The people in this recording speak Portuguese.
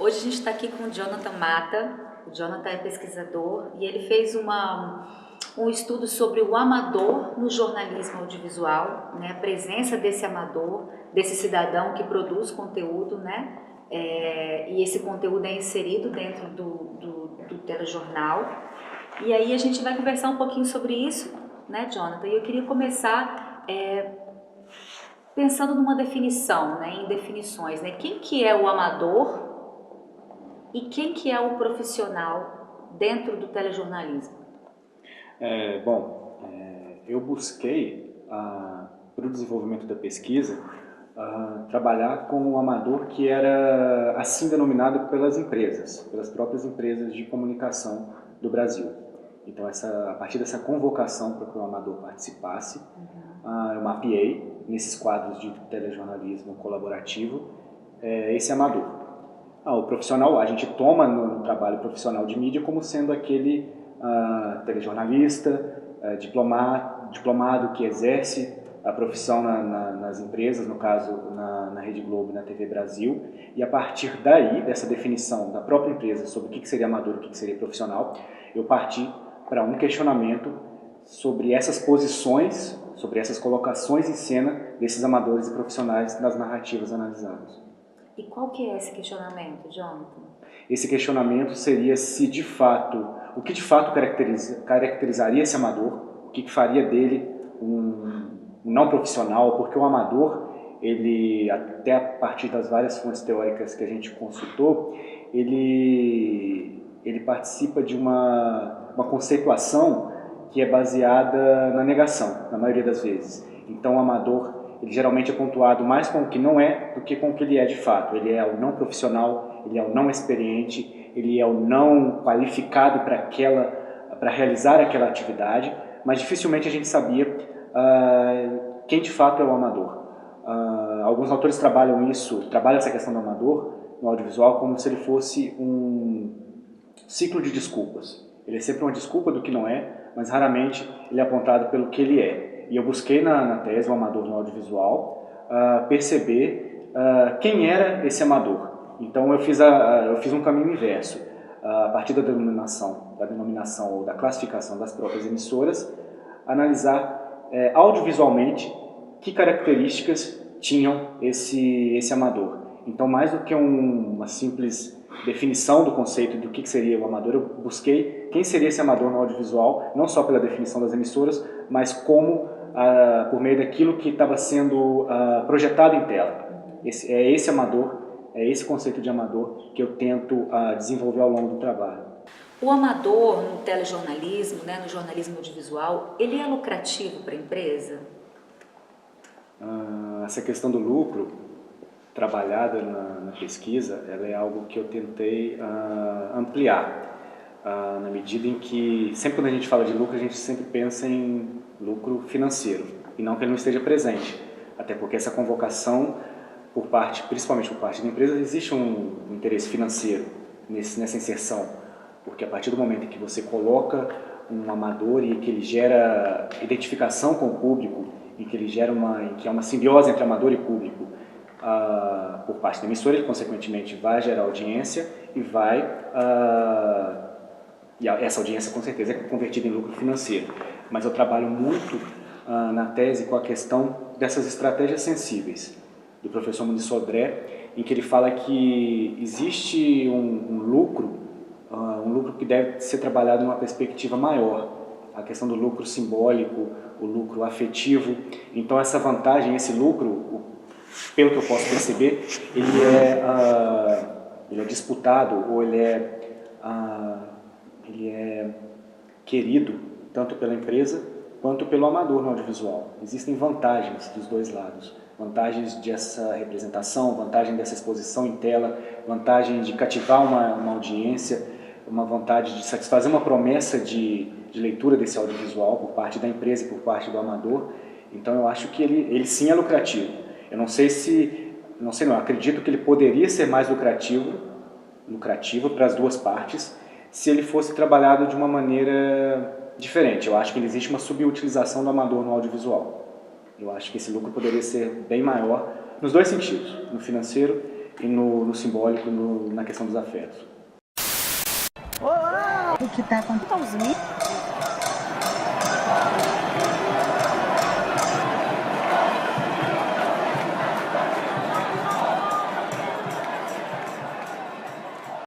Hoje a gente está aqui com o Jonathan Mata. O Jonathan é pesquisador e ele fez um estudo sobre o amador no jornalismo audiovisual, né? A presença desse amador, desse cidadão que produz conteúdo, né? E esse conteúdo é inserido dentro do telejornal. E aí a gente vai conversar um pouquinho sobre isso, né, Jonathan? E eu queria começar pensando numa definição, né, em definições, né? Quem que é o amador e quem que é o profissional dentro do telejornalismo? Eu busquei, para o desenvolvimento da pesquisa, trabalhar com o amador que era assim denominado pelas empresas, pelas próprias empresas de comunicação do Brasil. Então, a partir dessa convocação para que o amador participasse, eu mapeei nesses quadros de telejornalismo colaborativo esse amador. O profissional, a gente toma no trabalho profissional de mídia como sendo aquele telejornalista, diplomado que exerce a profissão nas empresas, no caso na Rede Globo e na TV Brasil, e a partir daí, dessa definição da própria empresa sobre o que seria amador e o que seria profissional, eu parti para um questionamento sobre essas posições, sobre essas colocações em cena desses amadores e profissionais nas narrativas analisadas. E qual que é esse questionamento, Jonathan? Esse questionamento seria se de fato, o que de fato caracterizaria esse amador, o que faria dele um não profissional, porque o amador, ele, até a partir das várias fontes teóricas que a gente consultou, ele participa de uma conceituação que é baseada na negação, na maioria das vezes. Então o amador, ele geralmente é pontuado mais com o que não é do que com o que ele é de fato. Ele é o não profissional, ele é o não experiente, ele é o não qualificado para realizar aquela atividade, mas dificilmente a gente sabia quem de fato é o amador. Alguns autores trabalham essa questão do amador no audiovisual como se ele fosse um ciclo de desculpas. Ele é sempre uma desculpa do que não é, mas raramente ele é apontado pelo que ele é. E eu busquei na tese, o amador no audiovisual, perceber quem era esse amador. Então eu fiz um caminho inverso. A partir da denominação ou da classificação das próprias emissoras, analisar audiovisualmente que características tinham esse amador. Então, mais do que uma simples definição do conceito do que seria o amador, eu busquei quem seria esse amador no audiovisual, não só pela definição das emissoras, mas como por meio daquilo que estava sendo projetado em tela. Esse amador, é esse conceito de amador que eu tento desenvolver ao longo do trabalho. O amador no telejornalismo, né, no jornalismo audiovisual, ele é lucrativo para a empresa? Essa questão do lucro, trabalhada na pesquisa, ela é algo que eu tentei ampliar, na medida em que, sempre quando a gente fala de lucro, a gente sempre pensa em lucro financeiro, e não que ele não esteja presente, até porque essa convocação, principalmente por parte da empresa, existe um interesse financeiro nessa inserção, porque a partir do momento em que você coloca um amador e que ele gera identificação com o público, e que ele gera que é uma simbiose entre amador e público, por parte da emissora, ele consequentemente vai gerar audiência e essa audiência com certeza é convertida em lucro financeiro. Mas eu trabalho muito na tese com a questão dessas estratégias sensíveis, do professor Muniz Sodré, em que ele fala que existe um lucro que deve ser trabalhado numa perspectiva maior, a questão do lucro simbólico, o lucro afetivo. Então essa vantagem, esse lucro, pelo que eu posso perceber, ele é disputado ou ele é querido tanto pela empresa quanto pelo amador no audiovisual. Existem vantagens dos dois lados. Vantagens dessa representação, vantagem dessa exposição em tela, vantagem de cativar uma audiência, uma vontade de satisfazer uma promessa de leitura desse audiovisual por parte da empresa e por parte do amador. Então eu acho que ele sim é lucrativo. Eu eu acredito que ele poderia ser mais lucrativo para as duas partes, se ele fosse trabalhado de uma maneira diferente. Eu acho que existe uma subutilização do amador no audiovisual. Eu acho que esse lucro poderia ser bem maior, nos dois sentidos, no financeiro e no simbólico, na questão dos afetos. O que está acontecendo?